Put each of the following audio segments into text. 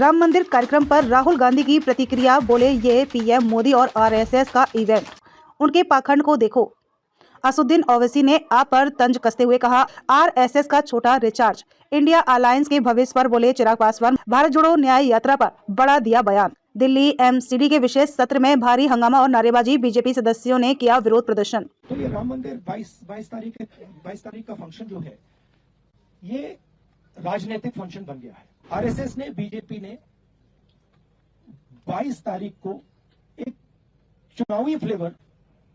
राम मंदिर कार्यक्रम पर राहुल गांधी की प्रतिक्रिया, बोले ये पीएम मोदी और आरएसएस का इवेंट, उनके पाखंड को देखो। असुद्दीन ओवैसी ने आप पर तंज कसते हुए कहा, आरएसएस का छोटा रिचार्ज। इंडिया अलायंस के भविष्य पर बोले चिराग पासवान। भारत जोड़ो न्याय यात्रा पर बड़ा दिया बयान। दिल्ली एमसीडी के विशेष सत्र में भारी हंगामा और नारेबाजी, बीजेपी सदस्यों ने किया विरोध प्रदर्शन। तो ये राम मंदिर 22 तारीख का फंक्शन जो है, ये राजनीतिक फंक्शन बन गया है। आरएसएस ने, बीजेपी ने 22 तारीख को एक चुनावी flavour,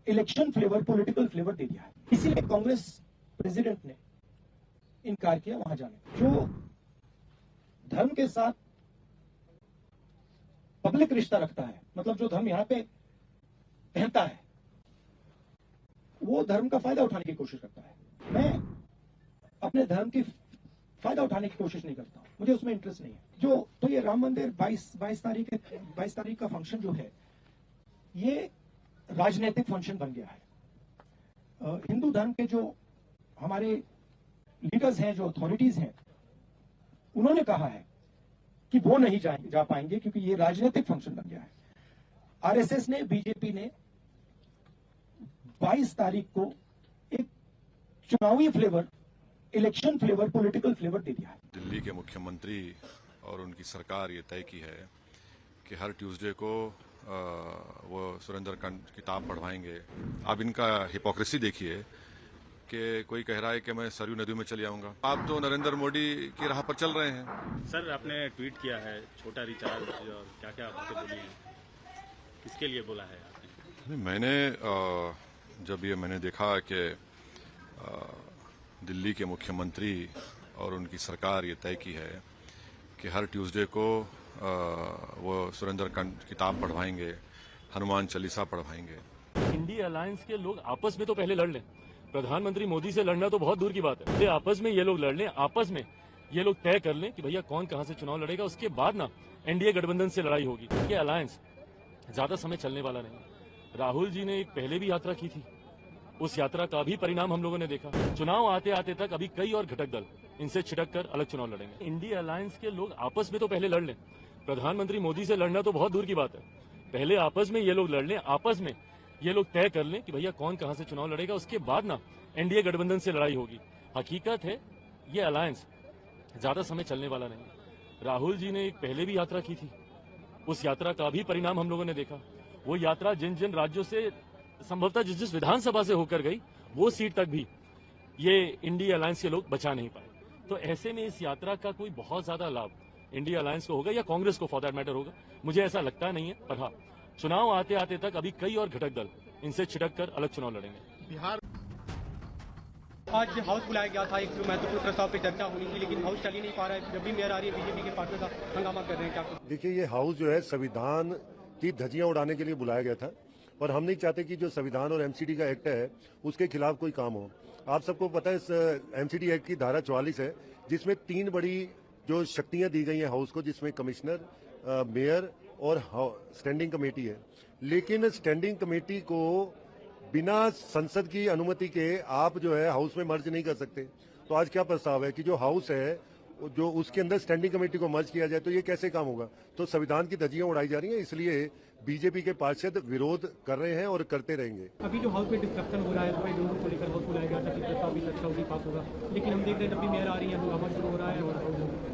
election flavour, political flavour दे दिया है। इसीलिए कांग्रेस प्रेसिडेंट ने इनकार किया वहां जाने। जो धर्म के साथ पब्लिक रिश्ता रखता है, मतलब जो धर्म यहां पे पहनता है, वो धर्म का फायदा उठाने की कोशिश करता है। मैं अपने धर्म की फायदा उठाने की कोशिश नहीं करता हूं, मुझे उसमें इंटरेस्ट नहीं है। तो ये राम मंदिर 22 तारीख का फंक्शन जो है, ये राजनीतिक फंक्शन बन गया है। हिंदू धर्म के जो हमारे लीडर्स हैं, जो अथॉरिटीज हैं, उन्होंने कहा है कि वो नहीं जा पाएंगे क्योंकि ये राजनीतिक फंक्शन बन गया है। आरएसएस ने, बीजेपी ने 22 तारीख को एक चुनावी flavour, election flavour, political flavour दे दिया है। दिल्ली के मुख्यमंत्री और उनकी सरकार ये तय की है कि हर ट्यूसडे को वो सुरेंद्रकांड किताब पढ़वाएंगे। अब इनका हिपोक्रेसी देखिए कि कोई कह रहा है कि मैं सरयू नदी में चले आऊंगा। आप तो नरेंद्र मोदी की राह पर चल रहे हैं। सर, आपने ट्वीट किया है छोटा रिचार्ज और क्या क्या बातें बोली हैं, किसके लिए बोला है आपने? मैंने जब ये मैंने देखा कि दिल्ली के मुख्यमंत्री और उनकी सरकार ये तय की है कि हर ट्यूसडे को वो सुरेंद्रकांड किताब पढ़वाएंगे, हनुमान चालीसा पढ़वाएंगे। इंडिया अलायंस के लोग आपस में तो पहले लड़ लें। प्रधानमंत्री मोदी से लड़ना तो बहुत दूर की बात है। आपस में ये लोग लड़ लें, आपस में ये लोग तय कर लें कि भैया कौन कहां से चुनाव लड़ेगा, उसके बाद ना एनडीए गठबंधन से लड़ाई होगी। ये अलायंस ज्यादा समय चलने वाला नहीं। राहुल जी ने एक पहले भी यात्रा की थी, उस यात्रा का भी परिणाम हम लोगों ने देखा। चुनाव आते आते तक अभी कई और घटक दल इनसे छिटक कर अलग चुनाव लड़ेंगे। इंडिया अलायंस के लोग आपस में तो पहले लड़ लें। प्रधानमंत्री मोदी से लड़ना तो बहुत दूर की बात है। पहले आपस में ये लोग लड़ लें, आपस में ये लोग तय कर लें कि भैया कौन कहां से चुनाव लड़ेगा, उसके बाद ना एनडीए गठबंधन से लड़ाई होगी। हकीकत है ये अलायंस ज्यादा समय चलने वाला नहीं। राहुल जी ने एक पहले भी यात्रा की थी, उस यात्रा का भी परिणाम हम लोगों ने देखा। वो यात्रा जिन जिन राज्यों से संभवतः जिस विधानसभा से होकर गई, वो सीट तक भी ये इंडिया अलायंस के लोग बचा नहीं पाए। तो ऐसे में इस यात्रा का कोई बहुत ज्यादा लाभ इंडिया अलायंस को होगा या कांग्रेस को फॉर दैट मैटर होगा, मुझे ऐसा लगता नहीं है। पर हाँ, चुनाव आते आते तक अभी कई और घटक दल इनसे छिटक कर अलग चुनाव लड़ेंगे। बिहार आज हाउस बुलाया गया था, एक जो महत्वपूर्ण प्रस्ताव पे चर्चा हुई थी, लेकिन हाउस चल ही नहीं पा रहा है। जब भी मेयर आ रही है, बीजेपी के पार्टी का हंगामा कर रहे हैं। क्या देखिए, ये हाउस जो है संविधान की धज्जियां उड़ाने के लिए बुलाया गया था और हम नहीं चाहते कि जो संविधान और एमसीडी का एक्ट है उसके खिलाफ कोई काम हो। आप सबको पता है इस एमसीडी एक्ट की धारा 44 है, जिसमें 3 बड़ी जो शक्तियां दी गई हैं हाउस को, जिसमें कमिश्नर, मेयर और स्टैंडिंग कमेटी है। लेकिन स्टैंडिंग कमेटी को बिना संसद की अनुमति के आप जो है हाउस में मर्ज नहीं कर सकते। तो आज क्या प्रस्ताव है कि जो हाउस है जो उसके अंदर स्टैंडिंग कमेटी को मर्ज किया जाए, तो ये कैसे काम होगा? तो संविधान की धज्जियां उड़ाई जा रही हैं, इसलिए बीजेपी के पार्षद विरोध कर रहे हैं और करते रहेंगे। अभी जो हाउस में डिस्कशन हो रहा है, तो दोनों को लेकर हाउस बुलाया गया था कि प्रस्ताव भी अच्छा होगी, पास होगा, लेकिन हम देख रहे हैं जब भी मेयर आ रही है हंगामा शुरू हो रहा है और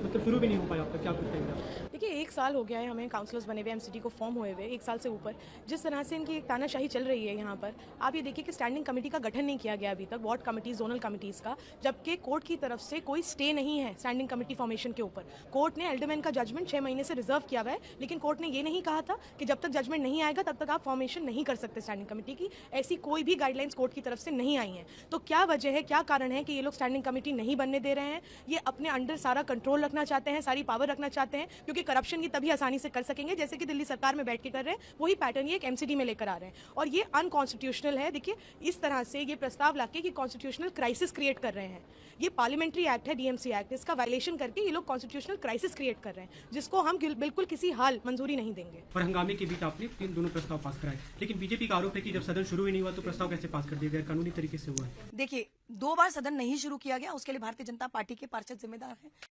मतलब शुरू भी नहीं हो पाया। अब तक क्या कुछ कहेंगे? देखिए, 1 साल हो गया है हमें काउंसलर्स बने हुए, एमसीडी को फॉर्म हुए हुए 1 साल से ऊपर। जिस तरह से इनकी एक तानाशाही चल रही है यहाँ पर, आप ये देखिए कि स्टैंडिंग कमेटी का गठन नहीं किया गया अभी तक, वार्ड कमेटीज, जोनल कमेटीज का, जबकि कोर्ट की तरफ से कोई स्टे नहीं है स्टैंडिंग कमेटी फॉर्मेशन के ऊपर। कोर्ट ने एल्डरमैन का जजमेंट 6 महीने से रिजर्व किया हुआ है, लेकिन कोर्ट ने ये नहीं कहा था कि जब तक जजमेंट नहीं आएगा तब तक आप फॉर्मेशन नहीं कर सकते स्टैंडिंग कमेटी की। ऐसी कोई भी गाइडलाइंस कोर्ट की तरफ से नहीं आई है। तो क्या वजह है, क्या कारण है कि ये लोग स्टैंडिंग कमेटी नहीं बनने दे रहे हैं? ये अपने अंडर सारा कंट्रोल रखना चाहते हैं, सारी पावर रखना चाहते हैं, क्योंकि करप्शन की तभी आसानी से कर सकेंगे जैसे कि दिल्ली सरकार में बैठ के कर रहे हैं। वही पैटर्न ये एक एमसीडी में लेकर आ रहे हैं और ये अनकॉन्स्टिट्यूशनल है। देखिए, इस तरह से ये प्रस्ताव लाके कि कॉन्स्टिट्यूशनल क्राइसिस क्रिएट कर रहे हैं। ये पार्लियामेंट्री एक्ट है, डीएमसी एक्ट, इसका वायलेशन करके ये लोग कॉन्स्टिट्यूशनल क्राइसिस क्रिएट कर रहे हैं, जिसको हम बिल्कुल किसी हाल मंजूरी नहीं देंगे। और हंगामे के बीच आपने दोनों प्रस्ताव पास कराए, लेकिन बीजेपी का आरोप है कि जब सदन शुरू ही नहीं हुआ तो प्रस्ताव कैसे पास कर दिया गया, कानूनी तरीके से हुआ है। देखिए, 2 बार सदन नहीं शुरू किया गया, उसके लिए भारतीय जनता पार्टी के पार्षद जिम्मेदार हैं।